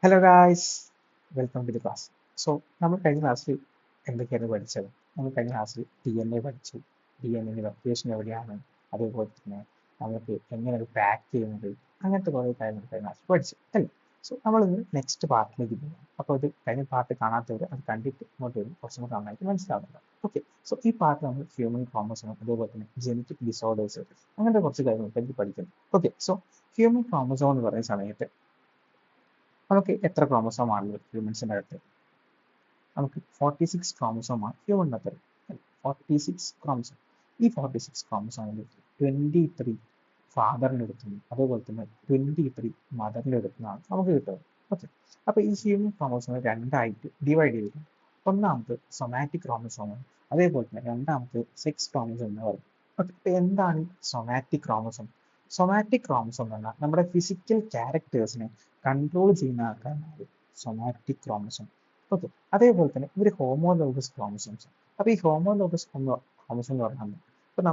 Hello guys, welcome to the class. So നമ്മൾ കഴിഞ്ഞ ക്ലാസ്സിൽ എന്തൊക്കെയാണ് പഠിച്ചത്? നമ്മൾ കഴിഞ്ഞ ക്ലാസ്സിൽ DNA പഠിച്ചു. DNA ലൊക്കേഷൻ എവിടെയാണ്, അതേപോലെ തന്നെ നമുക്ക് എങ്ങനെ അത് പാക്ക് ചെയ്യുന്നത്, അങ്ങനത്തെ കുറേ കാര്യങ്ങൾ കഴിഞ്ഞ ക്ലാസ്സിൽ പഠിച്ചു അല്ലേ? സോ നമ്മൾ ഇന്ന് നെക്സ്റ്റ് പാർട്ടിലേക്ക് പോകാം. അപ്പോൾ ഇത് കഴിഞ്ഞ പാർട്ട് കാണാത്തവർ അത് കണ്ടിട്ട് ഇങ്ങോട്ട് വരും, കുറച്ചും കൂടെ നന്നായിട്ട് മനസ്സിലാവുന്നുണ്ട്. ഓക്കെ, സോ ഈ പാർട്ട് നമ്മൾ ഹ്യൂമൻ ക്രോമസോം, അതേപോലെ തന്നെ ജനറ്റിക് ഡിസോർഡേഴ്സ്, അങ്ങനത്തെ കുറച്ച് കാര്യങ്ങൾ പറ്റി പഠിക്കുന്നു. ഓക്കെ, സോ ഹ്യൂമൻ ക്രോമസോം എന്ന് പറയുന്ന സമയത്ത് നമുക്ക് എത്ര ക്രോമസോം ആണുള്ളത് ഹ്യൂമൻസിൻ്റെ അകത്ത്? നമുക്ക് 46 ക്രോമസോമാണ് ഹ്യൂമണിനകത്ത്. 46 ക്രോമസോം. ഈ 46 ക്രോമസോമിൽ 23 ഫാദറിൻ്റെ അടുത്തുനിന്ന്, അതേപോലെ തന്നെ 23 മദറിൻ്റെ അടുത്തുനിന്നാണ് നമുക്ക് കിട്ടുന്നത്. ഓക്കെ, അപ്പോൾ ഈ ഹ്യൂമൻ ക്രോമസോം രണ്ടായിട്ട് ഡിവൈഡ് ചെയ്തിട്ടുണ്ട്. ഒന്നാമത് സൊമാറ്റിക് ക്രോമസോം, അതേപോലെ തന്നെ രണ്ടാമത് സെക്സ് ക്രോമസോം എന്ന് പറയും. ഓക്കെ, അപ്പോൾ എന്താണ് സൊമാറ്റിക് ക്രോമസോം? സൊമാറ്റിക് ക്രോമസോം എന്ന് പറഞ്ഞാൽ നമ്മുടെ ഫിസിക്കൽ ക്യാരക്ടേഴ്സിനെ കൺട്രോൾ ചെയ്യുന്ന ആൾക്കാരാണ് സൊമാറ്റിക് ക്രോമസോം. ഓക്കെ, അതേപോലെ തന്നെ ഇവർ ഹോമോലോഗസ് ക്രോമസോംസ്. അപ്പോൾ ഈ ഹോമോലോഗസ് ക്രോമസോം എന്ന് പറഞ്ഞാൽ ഇപ്പോൾ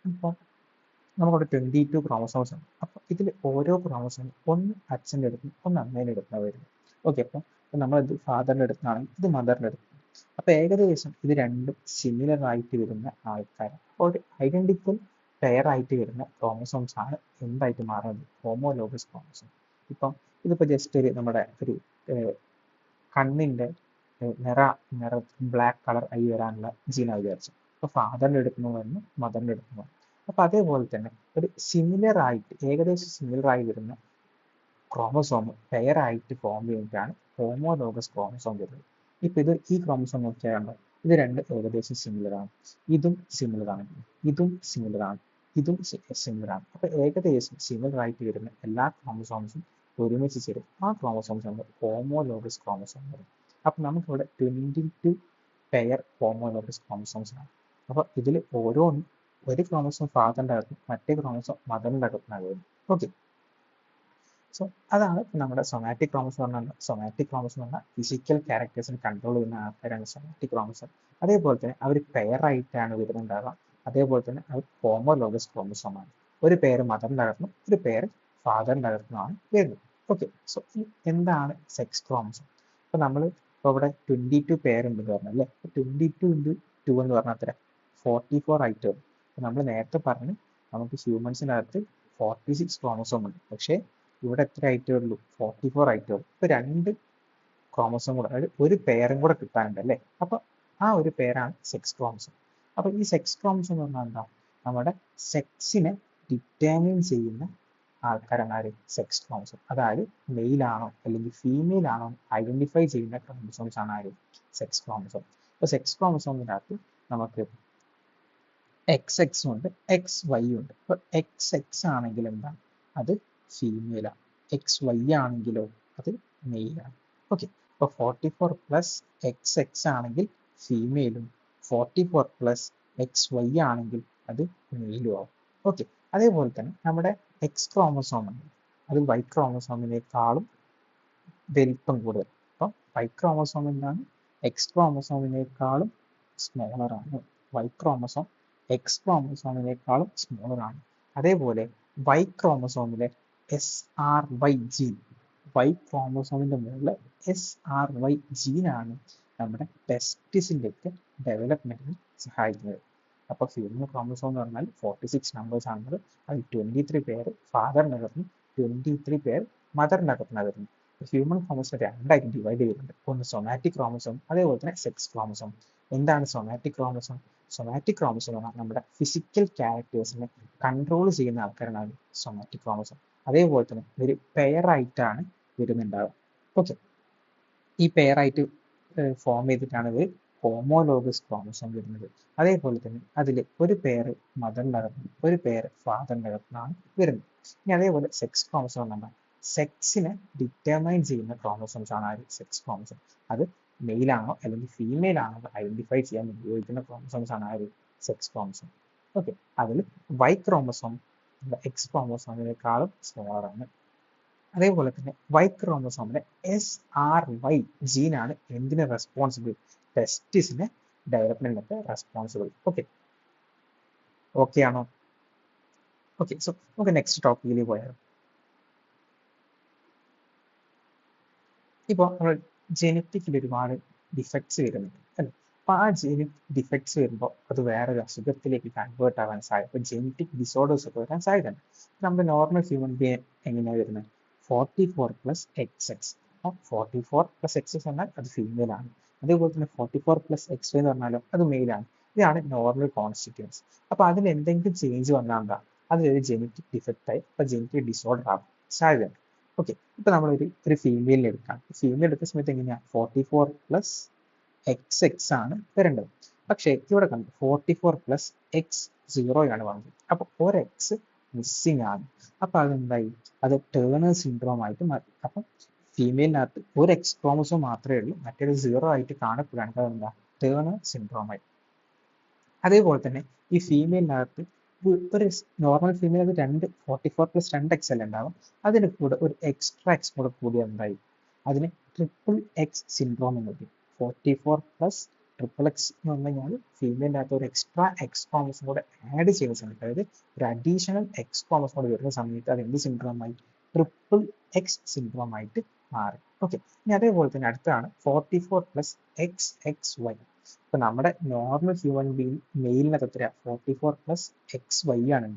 ഇപ്പോൾ നമുക്കവിടെ 22 ക്രോമസോംസ് ഉണ്ട്. അപ്പോൾ ഇതിൽ ഓരോ ക്രോമസോമും ഒന്ന് അച്ഛൻ്റെ അടുത്തും ഒന്ന് അമ്മേൻ്റെ അടുത്താണ് വരുന്നത്. ഓക്കെ, അപ്പോൾ നമ്മളിത് ഫാദറിൻ്റെ അടുത്താണെങ്കിൽ ഇത് മദറിൻ്റെ അടുത്ത്. അപ്പോൾ ഏകദേശം ഇത് രണ്ടും സിമിലർ ആയിട്ട് വരുന്ന ആൾക്കാർ, അപ്പോൾ ഒരു ഐഡന്റിക്കൽ പെയർ ആയിട്ട് വരുന്ന ക്രോമസോംസ് ആണ് എന്തായിട്ട് മാറുന്നത്? Homologous chromosome. ഇപ്പം ഇതിപ്പോൾ ജസ്റ്റ് ഒരു നമ്മുടെ ഒരു കണ്ണിൻ്റെ നിറ നിറ ബ്ലാക്ക് കളർ ആയി വരാനുള്ള ജീനാണ് വിചാരിച്ചു. അപ്പോൾ ഫാദറിൻ്റെ അടുത്തുനിന്ന് വന്നു, മദറിൻ്റെ അടുത്തുനിന്ന് വന്നു. അപ്പോൾ അതേപോലെ തന്നെ ഒരു സിമിലർ ആയിട്ട് ഏകദേശം സിമിലർ ആയി വരുന്ന ക്രോമസോം പെയർ ആയിട്ട് ഫോം ചെയ്യുന്നതാണ് ഹോമോലോഗസ് ക്രോമസോം വരുന്നത്. ഇപ്പൊ ഈ ക്രോമസോം നോക്കിയാൽ ഇത് രണ്ട് ഏകദേശം സിമിലർ ആണ്. ഇതും സിമിലർ ആണ്, ഇതും സിമിലർ ആണ്, ഇതും സിമിലർ ആണ്. അപ്പൊ ഏകദേശം സിമിലർ ആയിട്ട് വരുന്ന എല്ലാ ക്രോമസോംസും ഒരുമിച്ച് ചേരും. ആ ക്രോമസോംസ് നമ്മൾ ഹോമോലോഗസ് ക്രോമസോം വരും. അപ്പൊ നമുക്കിവിടെ 22 പെയർ ഹോമോലോഗസ് ക്രോമസോംസ് ആണ്. അപ്പൊ ഇതിൽ ഓരോന്നും ഒരു ക്രോമസോം ഫാദറിന്റെ അകത്തും മറ്റേ ക്രോമസോം മദറിന്റെ അകത്തുനിന്നാണ് വരുന്നത്. ഓക്കെ, സോ അതാണ് നമ്മുടെ സൊമാറ്റിക് ക്രോമസോം എന്ന് പറഞ്ഞാൽ. സൊമാറ്റിക് ക്രോമസോം എന്ന് പറഞ്ഞാൽ ഫിസിക്കൽ ക്യാരക്ടേഴ്സിനെ കൺട്രോൾ ചെയ്യുന്ന ആൾക്കാരാണ് സൊമാറ്റിക് ക്രോമസോം. അതേപോലെ തന്നെ അവർ പെയർ ആയിട്ടാണ് വരുന്നുണ്ടാവുക. അതേപോലെ തന്നെ അവർ ഹോമോലോഗസ് ക്രോമസോം ആണ്. ഒരു പേര് മദറിൻ്റെ അകത്തുനിന്നും ഒരു പേര് ഫാദറിൻ്റെ അകത്തുനിന്നുമാണ് വരുന്നത്. ഓക്കെ, സോ എന്താണ് സെക്സ് ക്രോമസോം? ഇപ്പൊ നമ്മൾ ഇപ്പോൾ ഇവിടെ 22 പേരുണ്ടെന്ന് പറഞ്ഞല്ലേ. 22 × 2 എന്ന് പറഞ്ഞാൽ അത്ര 44 ആയിട്ട് വരും. നമ്മൾ നേരത്തെ പറഞ്ഞ് നമുക്ക് ഹ്യൂമൻസിൻ്റെ അകത്ത് 46 ക്രോമസോം ഉണ്ട്, പക്ഷേ ഇവിടെ എത്ര ആയിട്ടേ ഉള്ളൂ? 44 ആയിട്ടേ ഉള്ളൂ. ഇപ്പൊ രണ്ട് ക്രോമസോം കൂടെ, അതായത് ഒരു പേരും കൂടെ കിട്ടാനുണ്ട് അല്ലേ. അപ്പൊ ആ ഒരു പേരാണ് സെക്സ് ക്രോമസോം. അപ്പൊ ഈ സെക്സ് ക്രോമസോം എന്ന് പറഞ്ഞാൽ എന്താ? നമ്മുടെ സെക്സിനെ ഡിറ്റർമിൻ ചെയ്യുന്ന ആൾക്കാരാണ് ആര്? Sex chromosome. അതായത് മെയിൽ ആണോ അല്ലെങ്കിൽ ഫീമെയിൽ ആണോ ഐഡന്റിഫൈ ചെയ്യുന്ന ക്രോമസോംസ് ആണ് ആര്? Sex chromosome. ഇപ്പൊ സെക്സ് ക്രോമസോമിനകത്ത് നമുക്ക് XX ഉണ്ട്, XY ഉണ്ട്. ഇപ്പൊ XX ആണെങ്കിൽ എന്താണ്? അത് ഫീമെയിലാണ്. XY ആണെങ്കിലോ അത് മെയിലാണ്. ഓക്കെ, ഇപ്പൊ 44 പ്ലസ് XX ആണെങ്കിൽ ഫീമെയിലും 44 പ്ലസ് XY ആണെങ്കിൽ അത് മെയിലും ആവും. ഓക്കെ, അതേപോലെ തന്നെ നമ്മുടെ എക്സ് ക്രോമസോം ഉണ്ട്, അത് Y ക്രോമസോമിനേക്കാളും വലിപ്പം കൂടുതൽ. അപ്പം Y ക്രോമസോം എന്താണ്? എക്സ് ക്രോമസോമിനേക്കാളും സ്മോളർ ആണ്. Y ക്രോമസോം എക്സ് ക്രോമസോമിനേക്കാളും സ്മോളർ ആണ്. അതേപോലെ Y ക്രോമസോമിലെ SRY ജീൻ, Y ക്രോമസോമിന്റെ മുകളിൽ SRY ജീനാണ് നമ്മുടെ ടെസ്റ്റിസിന്റെ ഒക്കെ ഡെവലപ്മെന്റിന് സഹായിക്കുന്നത്. അപ്പൊ ഹ്യൂമൻ ക്രോമസോം എന്ന് പറഞ്ഞാൽ 46 നമ്പേഴ്സ് ആണുള്ളത്. അതിൽ 23 പേര് ഫാദറിനകത്തും 23 പേർ മദറിനകത്തുനിന്ന് വരുന്നത്. ഹ്യൂമൻ ക്രോമസോം രണ്ടായിട്ട് ഡിവൈഡ് ചെയ്തിട്ടുണ്ട്. ഒന്ന് സൊമാറ്റിക് ക്രോമസോം, അതേപോലെ തന്നെ സെക്സ് ക്രോമസോം. എന്താണ് സൊമാറ്റിക് ക്രോമസോം? സൊമാറ്റിക് ക്രോമസോം എന്ന് പറഞ്ഞാൽ നമ്മുടെ ഫിസിക്കൽ ക്യാരക്ടേഴ്സിനെ കൺട്രോൾ ചെയ്യുന്ന ആൾക്കാരാണ് സൊമാറ്റിക് ക്രോമസോം. അതേപോലെ തന്നെ ഒരു പെയർ ആയിട്ടാണ് വരുന്നുണ്ടാവുക. ഓക്കെ, ഈ പെയർ ആയിട്ട് ഫോം ചെയ്തിട്ടാണ് ഇത് ഹോമോലോഗസ് ക്രോമസോം വരുന്നത്. അതേപോലെ തന്നെ അതിൽ ഒരു പേര് മദറിൻ്റെ അകത്തും ഒരു പേര് ഫാദറിൻ്റെ അകത്തുനിന്നാണ് വരുന്നത്. ഇനി അതേപോലെ സെക്സ് ക്രോമസോം എന്ന് പറഞ്ഞാൽ സെക്സിനെ ഡിറ്റർമൈൻ ചെയ്യുന്ന ക്രോമസോംസ് ആണ് ആര്? Sex chromosome. അത് മെയിൽ ആണോ അല്ലെങ്കിൽ ഫീമെയിൽ ആണോ ഐഡന്റിഫൈ ചെയ്യാൻ ഉപയോഗിക്കുന്ന ക്രോമസോംസ് ആണ് ആര്? Sex chromosome. ഓക്കെ, അതിൽ Y ക്രോമസോം എക്സ് ക്രോമസോമിനേക്കാളും സ്മോളർ ആണ്. അതേപോലെ തന്നെ Y ക്രോമസോമിലെ SRY ജീനാണ് എന്തിന് റെസ്പോൺസിബിൾ? ടെസ്റ്റിസിന് ഡെവലപ്മെന്റിനൊക്കെ റെസ്പോൺസിബിൾ. ഓക്കെ, ഓക്കെ ആണോ? ഓക്കെ, സോ നമുക്ക് നെക്സ്റ്റ് ടോപ്പിക്കിലേക്ക് പോയാലോ. ഇപ്പോൾ നമ്മൾ ജനറ്റിക്കിൽ ഒരുപാട് ഡിഫക്ട്സ് വരുന്നുണ്ട് അല്ലേ. അപ്പോൾ ആ ജനറ്റിക് ഡിഫക്ട്സ് വരുമ്പോൾ അത് വേറൊരു അസുഖത്തിലേക്ക് കൺവേർട്ട് ആവാൻ സാധ്യത, ഇപ്പോൾ ജനറ്റിക് ഡിസോർഡേഴ്സ് ഒക്കെ വരാൻ സാധ്യതയുണ്ട്. നമ്മുടെ നോർമൽ ഹ്യൂമൻ ബീങ് എങ്ങനെയാണ് വരുന്നത്? 44+XX. അപ്പോൾ 44+XX എന്നാൽ അത് ഫീമെയിൽ ആണ്. അതേപോലെ തന്നെ 44+XY എന്ന് പറഞ്ഞാലും അത് മെയിൽ ആണ്. ഇതാണ് നോർമൽ കോൺസ്റ്റിറ്റ്യൂൻസ്. അപ്പോൾ അതിൽ എന്തെങ്കിലും ചേഞ്ച് വന്നാൽ എന്താ, അതിലൊരു ജനറ്റിക് ഡിഫക്റ്റ് ആയി ഇപ്പോൾ ജനറ്റിക് ഡിസോർഡർ ആവാൻ സാധ്യതയുണ്ട്. ഓക്കെ, ഇപ്പൊ നമ്മളൊരു ഫീമെയിലിനെ എടുക്കാം. ഫീമെയിൽ എടുത്ത സമയത്ത് എങ്ങനെയാണ് 44+XX ആണ് വരേണ്ടത്. പക്ഷേ ഇവിടെ കണ്ടു 44+X0 ആണ് വന്നത്. അപ്പൊ ഒരു എക്സ് മിസ്സിംഗ് ആണ്. അപ്പൊ അതെന്തായി, അത് ടേണർ സിൻഡ്രോം ആയിട്ട് മാറി. അപ്പം ഫീമെയിലിനകത്ത് ഒരു എക്സ് ക്രോമസോം മാത്രമേ ഉള്ളൂ, മറ്റേത് 0 ആയിട്ട് കാണപ്പെടുകയാണ്. അതെന്താ, ടേണർ സിൻഡ്രോം ആയി. അതേപോലെ തന്നെ ഈ ഫീമെയിലിനകത്ത് ഒരു നോർമൽ ഫീമെയിൽ അത് 44+2X അല്ല ഉണ്ടാവും, അതിന് കൂടെ ഒരു എക്സ്ട്രാ എക്സ് കൂടെ കൂടി എന്തായി, അതിന് XXX സിൻഡ്രോം എന്ന് പറയും. 44+XXX എന്ന് പറഞ്ഞു കഴിഞ്ഞാൽ ഫീമെയിലിനകത്ത് ഒരു എക്സ്ട്രാ എക്സ് ക്രോമസോം കൂടെ ആഡ് ചെയ്യുന്ന സമയത്ത്, അതായത് ഒരു അഡീഷണൽ എക്സ് ക്രോമസോം കൂടെ വരുന്ന സമയത്ത് അത് എന്ത് സിൻഡ്രോമായി, XXX സിൻഡ്രോം ആയിട്ട് മാറി. ഓക്കെ, ഇനി അതേപോലെ തന്നെ അടുത്താണ് 44+XXY. ഇപ്പൊ നമ്മുടെ നോർമൽ ഹ്യൂമൻ ബീങ് മെയിലിനകത്ത് എത്രയാ, 44+XY ആണ്.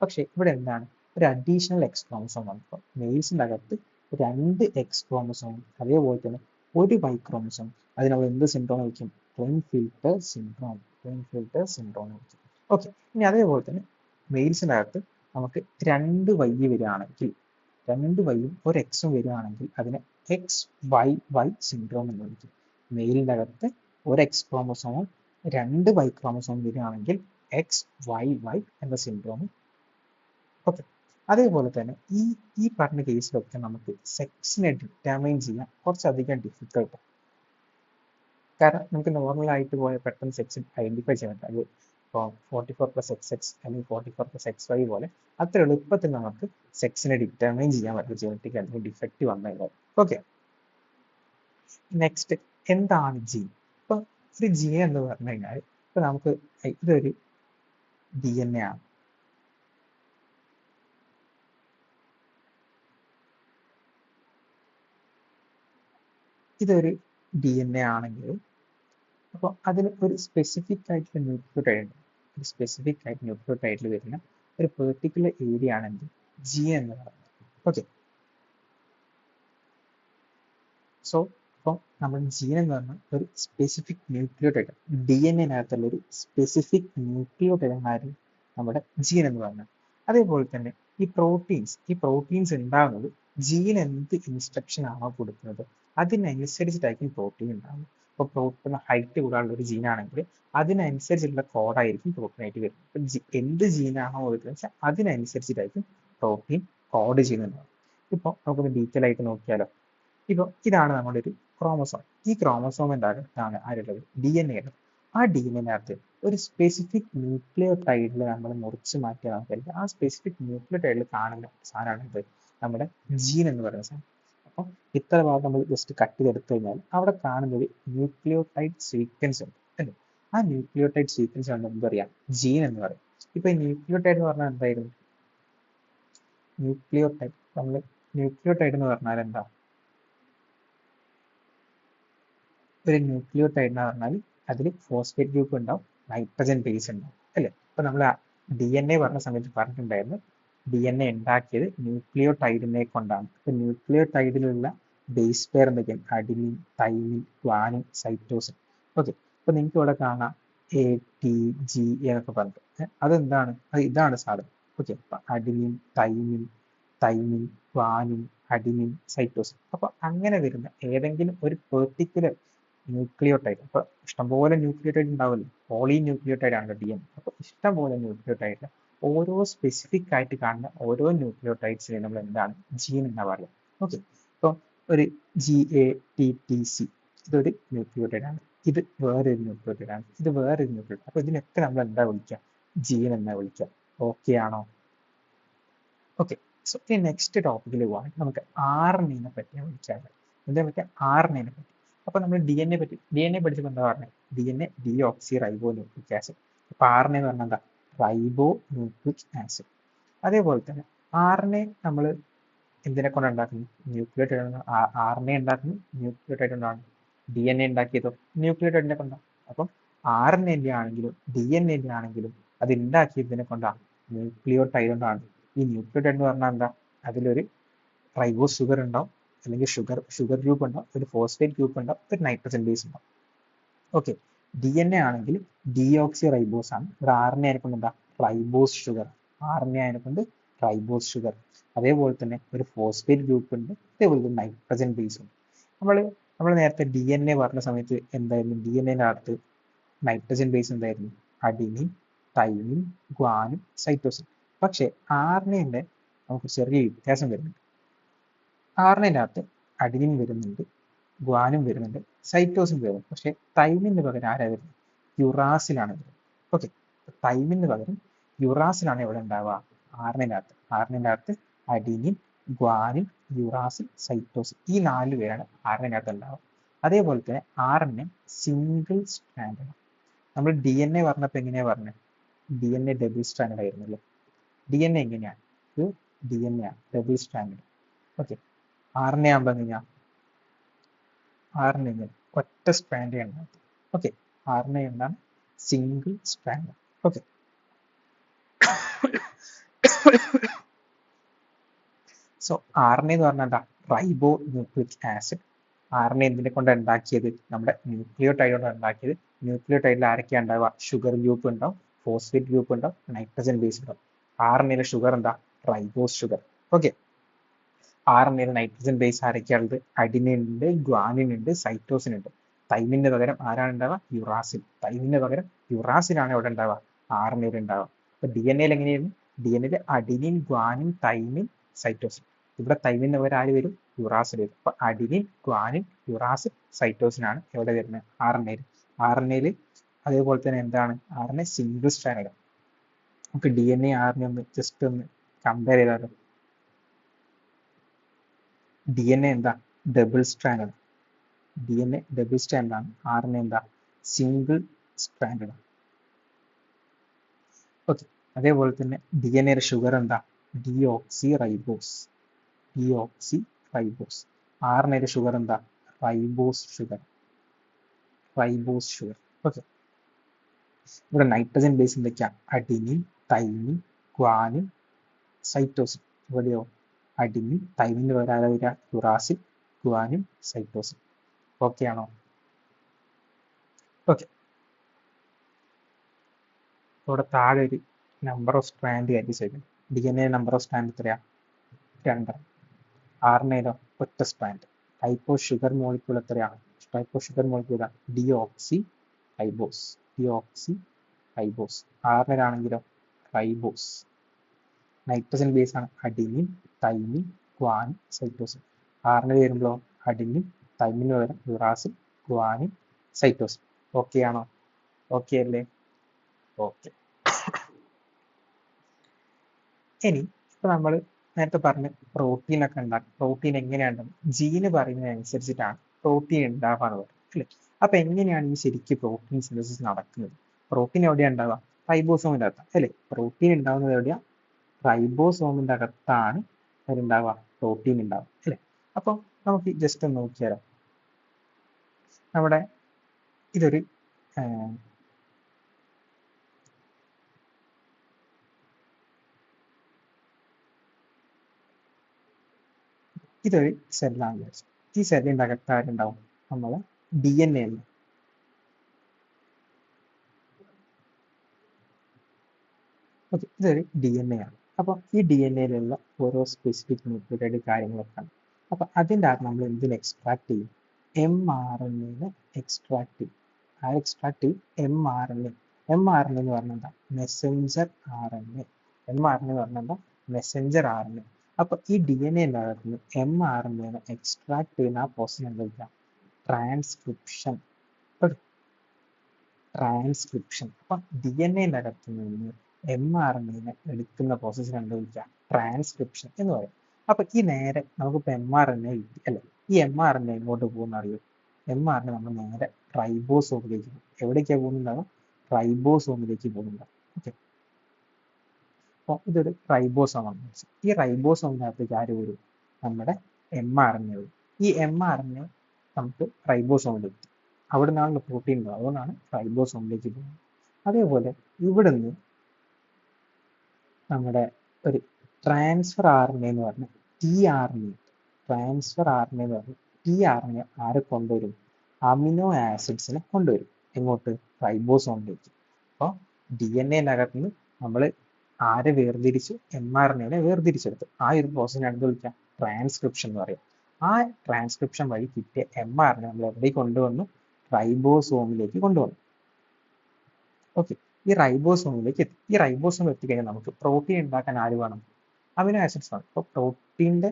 പക്ഷെ ഇവിടെ എന്താണ്, ഒരു അഡീഷണൽ എക്സ് ക്രോമസോം വന്നപ്പോൾ മെയിൽസിന്റെ അകത്ത് 2 എക്സ് ക്രോമസോം, അതേപോലെ തന്നെ ഒരു വൈ ക്രോമസോം, അത് നമ്മൾ എന്ത് സിൻഡ്രോം വിളിക്കും, ക്ലെയിൻഫിൽട്ടർ സിൻഡ്രോം. ക്ലെയിൻഫിൽട്ടർ സിൻഡ്രോം വിളിക്കും. ഓക്കെ, ഇനി അതേപോലെ തന്നെ മെയിൽസിന്റെ അകത്ത് നമുക്ക് 2 വൈ വരികയാണെങ്കിൽ, 2 വൈയും ഒരു എക്സും വരികയാണെങ്കിൽ അതിനെ XYY സിൻഡ്രോം എന്ന് വിളിക്കും. മെയിലിന്റെ അകത്ത് ഒരു എക്സ് ക്രോമസോമും 2 വൈ ക്രോമസോം വരികയാണെങ്കിൽ XYY എന്ന സിൻഡ്രോം. ഓക്കെ, അതേപോലെ തന്നെ ഈ പറഞ്ഞ കേസിലൊക്കെ നമുക്ക് സെക്സിനെ ഡിറ്റർമൈൻ ചെയ്യാൻ കുറച്ചധികം ഡിഫിക്കൽട്ട്. കാരണം നമുക്ക് നോർമൽ ആയിട്ട് പോയ പെട്ടെന്ന് സെക്സ് ഐഡന്റിഫൈ ചെയ്യാൻ പറ്റും. അത് ഇപ്പോൾ 44+XX അല്ലെങ്കിൽ 44+XY പോലെ അത്ര എളുപ്പത്തിൽ നമുക്ക് സെക്സിനെ ഡിറ്റർമൈൻ ചെയ്യാൻ പറ്റും ജനറ്റിക് അല്ലെങ്കിൽ ഡിഫക്റ്റ് വന്നു കഴിഞ്ഞാൽ. ഓക്കെ, നെക്സ്റ്റ് എന്താണ് ജീൻ? ഇപ്പൊ ഒരു ജീൻ എന്ന് പറഞ്ഞു കഴിഞ്ഞാൽ ഇപ്പൊ നമുക്ക് ഇതൊരു DNA ആണ്. ഇതൊരു DNA ആണെങ്കിൽ അപ്പോൾ അതിന് ഒരു സ്പെസിഫിക് ആയിട്ടുള്ള ന്യൂക്ലിയോടൈഡ് ഉണ്ട്. ഒരു സ്പെസിഫിക് ആയിട്ട് ന്യൂക്ലിയോടൈഡിൽ വരുന്ന ഒരു പെർട്ടിക്കുലർ ഏരിയ ആണെങ്കിൽ ജീൻ എന്ന് പറയുന്നത്. ഓക്കെ, സോ ഇപ്പോൾ നമ്മൾ ജീൻ എന്ന് പറഞ്ഞാൽ ഒരു സ്പെസിഫിക് ന്യൂക്ലിയോടൈഡ്, DNA-നകത്തുള്ള ഒരു സ്പെസിഫിക് ന്യൂക്ലിയോടൈഡ് ആണ് നമ്മുടെ ജീൻ എന്ന് പറഞ്ഞാൽ. അതേപോലെ തന്നെ ഈ പ്രോട്ടീൻസ് ഉണ്ടാകുന്നത് ജീൻ എന്ത് ഇൻസ്ട്രക്ഷൻ ആണോ കൊടുക്കുന്നത് അതിനനുസരിച്ചിട്ടായിരിക്കും പ്രോട്ടീൻ ഉണ്ടാകുന്നത്. ഇപ്പോൾ പ്രോട്ടീൻ ഹൈറ്റ് കൂടാനുള്ള ഒരു ജീനാണെങ്കിൽ അതിനനുസരിച്ചുള്ള കോഡായിരിക്കും പ്രോട്ടീനായിട്ട് വരുന്നത്. ഇപ്പം എന്ത് ജീനാണോ കൊടുക്കുന്നത് വെച്ചാൽ അതിനനുസരിച്ചിട്ടായിരിക്കും പ്രോട്ടീൻ കോഡ് ചെയ്യുന്നത്. ഇപ്പോൾ നമുക്കൊന്ന് ഡീറ്റെയിൽ ആയിട്ട് നോക്കിയാലോ. ഇപ്പോൾ ഇതാണ് നമ്മുടെ ഒരു ക്രോമസോം. ഈ ക്രോമസോം എന്താണ് ആരുള്ളത്, DNA ഉള്ളത്. ആ DNA-നകത്ത് ഒരു സ്പെസിഫിക് ന്യൂക്ലിയോടൈഡിൽ നമ്മൾ മുറിച്ച് മാറ്റിയാൽ നമുക്കറിയാം ആ സ്പെസിഫിക് ന്യൂക്ലിയോടൈഡിൽ കാണുന്ന സാധനമാണ് നമ്മുടെ ജീൻ എന്ന് പറയുന്ന സാധനം. അപ്പം ഇത്ര ഭാഗം നമ്മൾ ജസ്റ്റ് കട്ട് ചെയ്തെടുത്തു കഴിഞ്ഞാൽ അവിടെ കാണുന്ന ഒരു ന്യൂക്ലിയോടൈഡ് സീക്വൻസ് ഉണ്ട് അല്ലേ. ആ ന്യൂക്ലിയോടൈഡ് സീക്വൻസ് ആണ് എന്ത് പറയാം, ജീൻ എന്ന് പറയും. ഇപ്പൊ ഈ ന്യൂക്ലിയോടൈഡ് എന്ന് പറഞ്ഞാൽ എന്തായിരുന്നു, ന്യൂക്ലിയോടൈഡ് എന്ന് പറഞ്ഞാൽ എന്താ, ഒരു ന്യൂക്ലിയോടൈഡ് എന്ന് പറഞ്ഞാൽ അതിൽ ഫോസ്ഫേറ്റ് ഗ്രൂപ്പ് ഉണ്ടാവും, നൈട്രജൻ ബേസ് ഉണ്ടാവും അല്ലേ. അപ്പൊ നമ്മൾ DNA പറഞ്ഞ സമയത്ത് പറഞ്ഞിട്ടുണ്ടായിരുന്നു DNA ഉണ്ടാക്കിയത് ന്യൂക്ലിയോടൈഡിനെ കൊണ്ടാണ്. ഇപ്പൊ ന്യൂക്ലിയോടൈഡിലുള്ള ബേസ് പെയർ എന്തൊക്കെയാണ്, adenine, thymine, guanine, cytosine. Okay, അപ്പൊ നിങ്ങൾക്ക് ഇവിടെ കാണാം ATG എന്നൊക്കെ പറഞ്ഞിട്ട് അതെന്താണ്, ഇതാണ് സാധനം. ഓക്കെ, അപ്പൊ adenine, thymine, guanine, adenine, cytosine. അപ്പൊ അങ്ങനെ വരുന്ന ഏതെങ്കിലും ഒരു പെർട്ടിക്കുലർ ന്യൂക്ലിയോടൈഡ്, അപ്പൊ ഇഷ്ടംപോലെ ന്യൂക്ലിയോടൈഡ് ഉണ്ടാവില്ല, പോളി ന്യൂക്ലിയോടൈഡ് ആണ് DNA. അപ്പൊ ഇഷ്ടംപോലെ ന്യൂക്ലിയോടൈഡ് ഓരോ സ്പെസിഫിക് ആയിട്ട് കാണുന്ന ഓരോ ന്യൂക്ലിയോടൈഡ്സിനെ നമ്മൾ എന്താണ്, ജീൻ എന്നാ പറയുക. ഓക്കെ, ഇപ്പൊ ഒരു GATTC ഇതൊരു ന്യൂക്ലിയോടൈഡ് ആണ്, ഇത് വേറൊരു ന്യൂക്ലിയോടൈഡ് ആണ്, ഇത് വേറൊരു ന്യൂക്ലിയോടൈഡ്. അപ്പൊ ഇതിനൊക്കെ നമ്മൾ എന്താ വിളിക്കുക, ജീൻ എന്നാ വിളിക്കുക. ഓക്കെ ആണോ? ഓക്കെ, സോ ഈ നെക്സ്റ്റ് ടോപ്പിക്കിൽ പോവാണെങ്കിൽ നമുക്ക് RNA പറ്റി വിളിക്കാറ്. എന്താ പറ്റുക, RNA പറ്റി. അപ്പൊ നമ്മൾ DNA പഠിച്ചപ്പോൾ എന്താ പറഞ്ഞത്, DNA ഡീഓക്സി റൈബോ ന്യൂക്ലിക് ആസിഡ്. അപ്പൊ RNA എന്ന് പറഞ്ഞാൽ എന്താ, റൈബോ ന്യൂക്ലിക് ആസിഡ്. അതേപോലെ തന്നെ RNA നമ്മൾ എന്തിനെ കൊണ്ട് ഉണ്ടാക്കുന്നു? ന്യൂക്ലിയോടൈഡ്. RNA ഉണ്ടാക്കുന്നു ന്യൂക്ലിയോടൈഡ് കൊണ്ടാണ്. DNA ഉണ്ടാക്കിയതോ ന്യൂക്ലിയോടൈഡിനെ കൊണ്ടാണ്. അപ്പം RNA ആണെങ്കിലും DNA ആണെങ്കിലും അത് ഉണ്ടാക്കിയതിനെ കൊണ്ടാണ്, ന്യൂക്ലിയോടൈഡ് കൊണ്ടാണ്. ഈ ന്യൂക്ലിയോടൈഡ് എന്ന് പറഞ്ഞാൽ എന്താ? അതിലൊരു റൈബോസ് ഷുഗർ ഉണ്ടാവും, അല്ലെങ്കിൽ ഷുഗർ ഗ്രൂപ്പ് ഉണ്ടാവും, ഒരു ഫോസ്ഫേറ്റ് ഗ്രൂപ്പ് ഉണ്ടാവും, ഒരു നൈട്രജൻ ബേസ് ഉണ്ടാവും. ഓക്കെ. DNA ആണെങ്കിൽ ഡിയോക്സി റൈബോസ് ആണ്. ഒരു RNA ആയിരിക്കും എന്താ? Ribose sugar. RNA ആയതുകൊണ്ട് റൈബോസ് ഷുഗർ. അതേപോലെ തന്നെ ഒരു ഫോസ്ഫേറ്റ് ഗ്രൂപ്പ് ഉണ്ട്, അതേപോലെ തന്നെ നൈട്രജൻ ബേസ് ഉണ്ട്. നമ്മൾ നേരത്തെ DNA പറഞ്ഞ സമയത്ത് എന്തായിരുന്നു? DNA അകത്ത് നൈട്രജൻ ബേസ് എന്തായിരുന്നു? Adenine, thymine, guanine, cytosine. പക്ഷേ RNA നമുക്ക് ചെറിയ വ്യത്യാസം വരുന്നുണ്ട്. RNA അകത്ത് അഡിനിൻ വരുന്നുണ്ട്, ഗ്വാനും വരുന്നുണ്ട്, സൈറ്റോസിൻ വരുന്നുണ്ട്. പക്ഷേ തൈമിന് പകരം ആരാ വരുന്നത്? യുറാസിലാണ് വരുന്നത്. ഓക്കെ. തൈമിന് പകരം യുറാസിലാണ് എവിടെ ഉണ്ടാവുക? RNA അകത്ത് അഡിനിൻ, ഗ്വാനിൻ, യുറാസിൽ, സൈറ്റോസിൻ, ഈ 4 പേരാണ് RNA അകത്ത് ഉണ്ടാവുക. അതേപോലെ തന്നെ RNA സിംഗിൾ സ്ട്രാൻഡ്. നമ്മൾ DNA പറഞ്ഞപ്പോൾ എങ്ങനെയാ പറഞ്ഞത്? DNA ഡബിൾ സ്ട്രാൻഡ് ആയിരുന്നു അല്ലേ? DNA എങ്ങനെയാണ്? ഇത് DNA ആണ്, ഡബിൾ സ്ട്രാൻഡ്. ഓക്കെ. RNA ആകുമ്പോൾ എങ്ങനെയാ? RNA എങ്ങനെ? ഒറ്റ സ്ട്രാൻഡ് ഉണ്ടാകും. ഓക്കെ. RNA എന്താണ്? Single strand. Okay. So RNA എന്ന് പറഞ്ഞാൽ എന്താ? റൈബോ ന്യൂക്ലിക് ആസിഡ്. RNA എന്തിനെ കൊണ്ട് ഉണ്ടാക്കിയത്? നമ്മുടെ ന്യൂക്ലിയോടൈഡ് കൊണ്ട് ഉണ്ടാക്കിയത്. ന്യൂക്ലിയോടൈഡിൽ ആരൊക്കെയാണ് ഉണ്ടാവുക? ഷുഗർ ഗ്രൂപ്പ് ഉണ്ടാവും, ഫോസ്ഫേറ്റ് ഗ്രൂപ്പ് ഉണ്ടാവും, നൈട്രജൻ ബേസ് ഉണ്ടാവും. RNA ഷുഗർ എന്താ? Ribose sugar. Okay. RNA nitrogen base ആരൊക്കെയാണുള്ളത്? അഡിനിൻ ഉണ്ട്, ഗ്വാനിൻ ഉണ്ട്, സൈറ്റോസിൻ ഉണ്ട്. തൈമിന് പകരം ആരാണ് ഉണ്ടാവുക? യുറാസിൽ. തൈമിന് പകരം യുറാസിലാണ് എവിടെ ഉണ്ടാവുക? RNA ഉണ്ടാവുക. അപ്പൊ DNA എങ്ങനെയായിരുന്നു? DNA adenine, guanine, thymine, cytosine. ഇവിടെ തൈമിന് പകരം ആര് വരും? യുറാസിൽ വരും. അപ്പൊ അഡിനിൻ, ഗ്വാനിൻ, യുറാസിൽ, സൈറ്റോസിൻ ആണ് എവിടെ വരുന്നത്? RNA. അതേപോലെ തന്നെ എന്താണ്? RNA single strand. നമുക്ക് DNA RNA ഒന്ന് ജസ്റ്റ് ഒന്ന് കമ്പയർ ചെയ്താലോ? DNA എന്താ? Double strand. DNA double strand ആണ്. RNA എന്താ? Single strand. ഓക്കെ. അതേപോലെ തന്നെ DNA ഷുഗർ എന്താ? Deoxyribose. RNA ഷുഗർ എന്താ? Ribose sugar. ഓക്കെ. ഇവിടെ നൈട്രജൻ ബേസ് എന്തൊക്കെയാ? Adenine, thymine, guanine, cytosine. ഇവിടെയോ അഡിനിൻ, തൈമിന് പകരം വരിക? Uracil, guanine, cytosine. ഓക്കെ ആണോ? ഓക്കെ. ഇവിടെ താഴെ ഒരു നമ്പർ ഓഫ് സ്ട്രാൻഡ് കാര്യം. DNA നമ്പർ ഓഫ് സ്ട്രാൻഡ് എത്രയാ? 2. RNA ഒറ്റ strand. Type of sugar molecule എത്രയാണ്? Deoxyribose. RNA ആണെങ്കിലോ റൈബോസ്. നൈട്രജൻ ബേസ് ആണ് adenine, thymine, guanine, cytosine. RNA വരുമ്പോൾ അഡിനിൻ, തൈമിന് പകരം യുറാസിൽ, ഗ്വാനിൻ, സൈറ്റോസിൻ. ഓക്കെ ആണോ? ഓക്കെ അല്ലേ? ഓക്കെ. ഇനി ഇപ്പൊ നമ്മൾ നേരത്തെ പറഞ്ഞ് പ്രോട്ടീൻ ഒക്കെ ഉണ്ടാക്കും. പ്രോട്ടീൻ എങ്ങനെയാണ്? ജീന് പറയുന്നതനുസരിച്ചിട്ടാണ് പ്രോട്ടീൻ ഉണ്ടാവാന്ന് പറയുന്നത് അല്ലേ? അപ്പൊ എങ്ങനെയാണ് ഈ ശരിക്കും പ്രോട്ടീൻ സിന്തസിസ് നടക്കുന്നത്? പ്രോട്ടീൻ എവിടെയാണ് ഉണ്ടാവുക? റൈബോസോമിന്റെ അകത്താണ് അല്ലേ? പ്രോട്ടീൻ ഉണ്ടാവുന്നത് എവിടെയാ? റൈബോസോമിന്റെ അകത്താണ് ഉണ്ടാവുക, പ്രോട്ടീൻ ഉണ്ടാവുക അല്ലേ? അപ്പൊ നമുക്ക് ജസ്റ്റ് ഒന്ന് നോക്കിയാലോ. നമ്മുടെ ഇതൊരു സെല്ലാണ് വിചാരിച്ചു. ഈ സെല്ലിന്റെ അകത്ത് ആരുണ്ടാവും? നമ്മളെ DNA ഉണ്ട്. ഓക്കെ. ഇതൊരു DNA ആണ്. അപ്പൊ ഈ DNA ഓരോ സ്പെസിഫിക് ന്യൂക്ലിയോടൈഡ് കാര്യങ്ങളൊക്കെ ആണ്. അപ്പൊ അതിൻ്റെ അകത്ത് നമ്മൾ എന്തിന് എക്സ്ട്രാക്ട് ചെയ്യും? mRNA എക്സ്ട്രാക്ട് ചെയ്യും. എക്സ്ട്രാക്ട് ചെയ്യും mRNA. mRNA എന്ന് പറഞ്ഞാൽ എന്താ? Messenger RNA. mRNA എന്ന് പറഞ്ഞാൽ എന്താ? Messenger RNA. അപ്പൊ ഈ DNA അകത്ത് mRNA എക്സ്ട്രാക്ട് ചെയ്യുന്ന ആ പ്രോസസ് എന്താ വെച്ചാൽ ട്രാൻസ്ക്രിപ്ഷൻ. അപ്പൊ DNA അകത്ത് നിന്ന് mRNA എടുക്കുന്ന പ്രോസസ് എന്താ വിളിക്കുക? ട്രാൻസ്ക്രിപ്ഷൻ എന്ന് പറയും. അപ്പൊ ഈ നേരെ നമുക്കിപ്പോ mRNA കിട്ടി അല്ലെ? ഈ mRNA എങ്ങോട്ട് പോകുന്ന അറിയോ? mRNA നമ്മൾ നേരെ റൈബോസോമിലേക്ക് പോകും. എവിടേക്കാണ് പോകുന്നുണ്ടാവും? റൈബോസോമിലേക്ക് പോകുന്നുണ്ടാവും. ഓക്കെ. അപ്പൊ ഇതൊരു റൈബോസോമാണ്. ഈ റൈബോസോമിനകത്തേക്ക് ആര് വരും? നമ്മുടെ mRNA. ഈ mRNA നമുക്ക് റൈബോസോമിലെത്തി. അവിടെ നിന്നാണല്ലോ പ്രോട്ടീൻ ഉള്ളത്, അതുകൊണ്ടാണ് റൈബോസോമിലേക്ക് പോകുന്നത്. അതേപോലെ ഇവിടുന്ന് നമ്മുടെ ഒരു ട്രാൻസ്ഫർ RNA എന്ന് പറഞ്ഞ tRNA, ട്രാൻസ്ഫർ RNA എന്ന് പറഞ്ഞ tRNA ആരെ കൊണ്ടുവരും? അമിനോ ആസിഡ്സിനെ കൊണ്ടുവരും. എങ്ങോട്ട്? റൈബോസോമിലേക്ക്. അപ്പോൾ DNA-നകത്ത് നിന്ന് നമ്മൾ ആരെ വേർതിരിച്ചു? mRNA വേർതിരിച്ചെടുത്തു. ആ ഒരു പ്രോസസ്സിനാണ് എന്ത് വിളിക്കുക? ട്രാൻസ്ക്രിപ്ഷൻ എന്ന് പറയും. ആ ട്രാൻസ്ക്രിപ്ഷൻ വഴി കിട്ടിയ mRNA നമ്മൾ എവിടേക്ക് കൊണ്ടുവന്നു? റൈബോസോമിലേക്ക് കൊണ്ടുവന്നു. ഓക്കെ, ഈ റൈബോസോമിലേക്ക് എത്തി. ഈ റൈബോസോം എത്തിക്കഴിഞ്ഞാൽ നമുക്ക് പ്രോട്ടീൻ ഉണ്ടാക്കാൻ ആര് വേണം? അമിനോ ആസിഡ്സ് വേണം. അപ്പോൾ പ്രോട്ടീൻ്റെ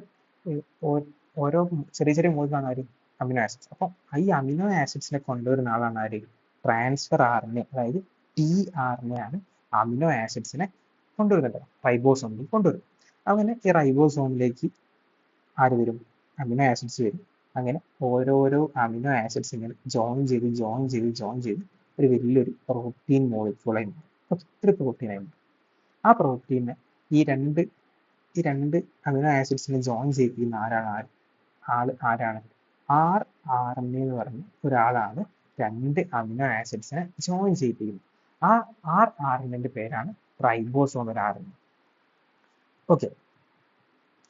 ഓരോ ചെറിയ ചെറിയ മോളിലാണ് ആര്? Amino acids. അപ്പം ഈ അമിനോ ആസിഡ്സിനെ കൊണ്ടുവരുന്ന ആളാണ് ആര്? ട്രാൻസ്ഫർ RNA, അതായത് tRNA ആണ് അമിനോ ആസിഡ്സിനെ കൊണ്ടുവരുന്നത്, റൈബോസോമിലേക്ക് കൊണ്ടുവരും. അങ്ങനെ ഈ റൈബോസോമിലേക്ക് ആര് വരും? അമിനോ ആസിഡ്സ് വരും. അങ്ങനെ ഓരോരോ അമിനോ ആസിഡ്സ് ഇങ്ങനെ ജോയിൻ ചെയ്ത് ഒരു വലിയൊരു പ്രോട്ടീൻ മോളിക്യൂളായി മാറും. ഒത്തിരി പ്രോട്ടീനായി മാറും. ആ പ്രോട്ടീനെ ഈ രണ്ട് അമിനോ ആസിഡ്സിനെ ജോയിൻ ചെയ്യിപ്പിക്കുന്ന ആരാണ്? rRNA എന്ന് പറഞ്ഞ ഒരാളാണ് രണ്ട് അമിനോ ആസിഡ്സിനെ ജോയിൻ ചെയ്യിപ്പിക്കുന്നത്. ആ rRNA പേരാണ് റൈബോസോമൽ RNA. ഓക്കെ,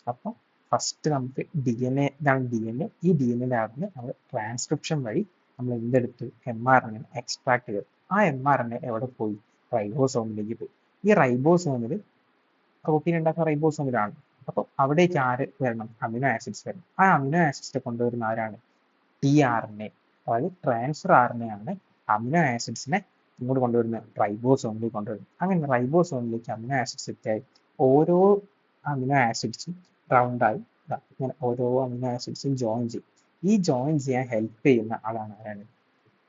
അപ്പോൾ ഫസ്റ്റ് നമുക്ക് DNA, ഇതാണ് DNA. ഈ DNA-നകത്ത് നമ്മൾ ട്രാൻസ്ക്രിപ്ഷൻ വഴി നമ്മൾ എന്തെടുത്തു? mRNA എക്സ്ട്രാക്ട് ചെയ്തു. ആ mRNA എവിടെ പോയി? റൈബോസോമിലേക്ക് പോയി. ഈ റൈബോസോമിൽ പ്രോട്ടീൻ ഉണ്ടാക്കുന്ന റൈബോസോമിലാണ്. അപ്പോൾ അവിടേക്ക് ആര് വരണം? അമിനോ ആസിഡ്സ് വരണം. ആ അമിനോ ആസിഡ്സിനെ കൊണ്ടുവരുന്ന ആരാണ്? tRNA, അതായത് ട്രാൻസ്ഫർ RNA ആണ് അമിനോ ആസിഡ്സിനെ ഇങ്ങോട്ട് കൊണ്ടുവരുന്നത്, റൈബോസോമിലേക്ക് കൊണ്ടുവരുന്നത്. അങ്ങനെ റൈബോസോമിലേക്ക് അമിനോ ആസിഡ്സ് എത്തിയായി ഓരോ അമിനോ ആസിഡ്സും റൗണ്ടായി ഇങ്ങനെ ഓരോ അമിനോ ആസിഡ്സും ജോയിൻ ചെയ്യും. ഈ ജോയിൻ ചെയ്യാൻ ഹെൽപ്പ് ചെയ്യുന്ന ആളാണ് ആരാണ്?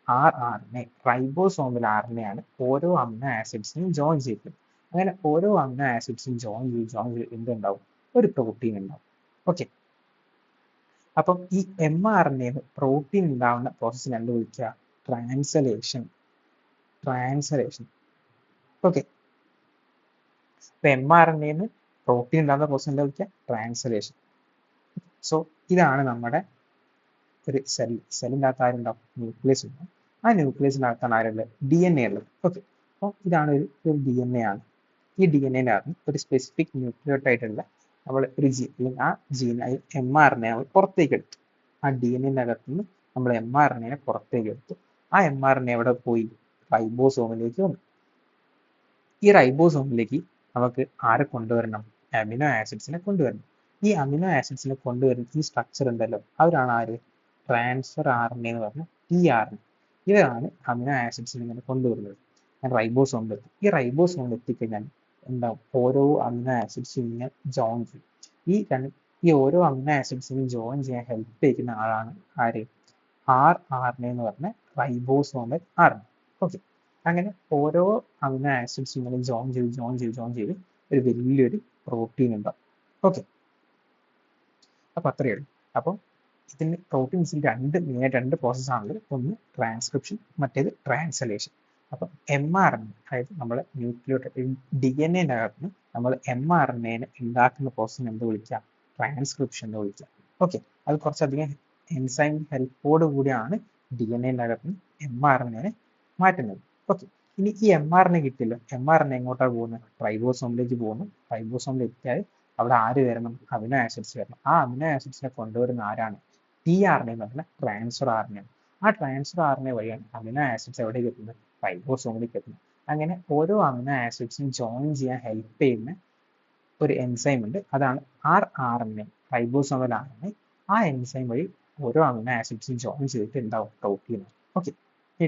rRNA, റൈബോസോമൽ RNA ആണ് ഓരോ അമിനോ ആസിഡ്സിനും ജോയിൻ ചെയ്യുന്നത്. അങ്ങനെ ഓരോ അമിനോ ആസിഡ്സും ജോയിൻ ചെയ്ത് എന്തുണ്ടാവും? ഒരു പ്രോട്ടീൻ ഉണ്ടാവും. ഓക്കെ, അപ്പം ഈ mRNA പ്രോട്ടീൻ ഉണ്ടാവുന്ന പ്രോസസ്സിന് എന്ത് വിളിക്കുക? ട്രാൻസ്ലേഷൻ. ഓക്കെ, അപ്പൊ mRNA പ്രോട്ടീൻ ഉണ്ടാകുന്ന പ്രോസസ് എന്താ വിളിക്കുക? ട്രാൻസ്ലേഷൻ. സോ ഇതാണ് നമ്മുടെ ഒരു സെല്ലിൻ്റെ അകത്ത് ആരുണ്ടാവും? ന്യൂക്ലിയസ് ഉണ്ടാവും. ആ ന്യൂക്ലിയസിനകത്താണ് ആരുള്ളത്? DNA ഉള്ളത്. ഓക്കെ, അപ്പോൾ ഇതാണ് ഒരു DNA ആണ്. ഈ DNA-ൻ്റെ അകത്ത് ഒരു സ്പെസിഫിക് ന്യൂക്ലിയോട്ടൈഡുള്ള നമ്മൾ ഒരു ജീൻ, അല്ലെങ്കിൽ ആ ജീൻ mRNA നമ്മൾ പുറത്തേക്ക് എടുത്തു. ആ DNA-ൻ്റെ അകത്ത് നിന്ന് നമ്മൾ mRNA പുറത്തേക്ക് എടുത്തു. ആ mRNA എവിടെ പോയി? റൈബോസോമിലേക്ക് വന്നു. ഈ റൈബോസോമിലേക്ക് നമുക്ക് ആരെ കൊണ്ടുവരണം? അമിനോ ആസിഡ്സിനെ കൊണ്ടുവരണം. ഈ അമിനോ ആസിഡ്സിനെ കൊണ്ടുവരുന്ന ഈ സ്ട്രക്ചർ ഉണ്ടല്ലോ, അവരാണ് ആര്? ട്രാൻസ്ഫർ RNA എന്ന് പറഞ്ഞ tRNA. ഇവരാണ് അമിനോ ആസിഡ്സിനെ ഇങ്ങനെ കൊണ്ടുവരുന്നത് റൈബോസോമിലെത്തി. ഈ ribosome എത്തിക്കഴിഞ്ഞാൽ എന്താവും? ഓരോ അമിനോ ആസിഡ്സും ഇങ്ങനെ ജോയിൻ ചെയ്യും. ഈ ഓരോ അമിനോ ആസിഡ്സിനും ജോയിൻ ചെയ്യാൻ ഹെൽപ്പ് ചെയ്യുന്ന ആളാണ് ആര്? rRNA എന്ന് പറഞ്ഞ റൈബോസോമൽ RNA. ഓക്കെ, അങ്ങനെ ഓരോ അമിനോ ആസിഡ്സും ഇങ്ങനെ ജോയിൻ ചെയ്ത് ഒരു വലിയൊരു പ്രോട്ടീൻ ഉണ്ടാവും. ഓക്കെ, അപ്പൊ അത്രയേ ഉള്ളൂ. അപ്പം ഇതിന് പ്രോട്ടീൻസിൽ രണ്ട് പ്രോസസ്സാണുള്ളത്. ഒന്ന് ട്രാൻസ്ക്രിപ്ഷൻ, മറ്റേത് ട്രാൻസ്ലേഷൻ. അപ്പം mRNA, അതായത് നമ്മളെ ന്യൂക്ലിയോടൈഡ് DNA-ൻ്റെ അകത്ത് നമ്മൾ mRNA ഉണ്ടാക്കുന്ന പ്രോസസ്സിന് എന്ത് വിളിക്കാം? ട്രാൻസ്ക്രിപ്ഷൻ എന്ന് വിളിക്കാം. ഓക്കെ, അത് കുറച്ചധികം എൻസൈം ഹെൽപ്പോട് കൂടിയാണ് DNA-ൻ്റെ അകത്ത് mRNA മാറ്റുന്നത്. ഓക്കെ, ഇനി ഈ mRNA കിട്ടില്ല. mRNA എങ്ങോട്ടാണ് പോകുന്നത്? റൈബോസോമിലേക്ക് പോകുന്നു. റൈബോസോമിൽ എത്തിയാൽ അവിടെ ആര് വരണം? അമിനോ ആസിഡ്സ് വരണം. ആ അമിനോ ആസിഡ്സിനെ കൊണ്ടുവരുന്ന ആരാണ്? tRNA എന്ന് പറഞ്ഞ ട്രാൻസ്ഫർ RNA. ആ ട്രാൻസ്ഫർ RNA വഴിയാണ് അമിനോ ആസിഡ്സ് എവിടേക്ക് എത്തുന്നത്? റൈബോസോമിലേക്ക് എത്തുന്നത്. അങ്ങനെ ഓരോ അമിനോ ആസിഡ്സും ജോയിൻ ചെയ്യാൻ ഹെൽപ്പ് ചെയ്യുന്ന ഒരു എൻസൈം ഉണ്ട്, അതാണ് rRNA, റൈബോസോമൽ RNA. ആ എൻസൈം വഴി ഓരോ അമിനോ ആസിഡ്സും ജോയിൻ ചെയ്തിട്ട് ഉണ്ടാവും പ്രോട്ടീൻ. ഓക്കെ,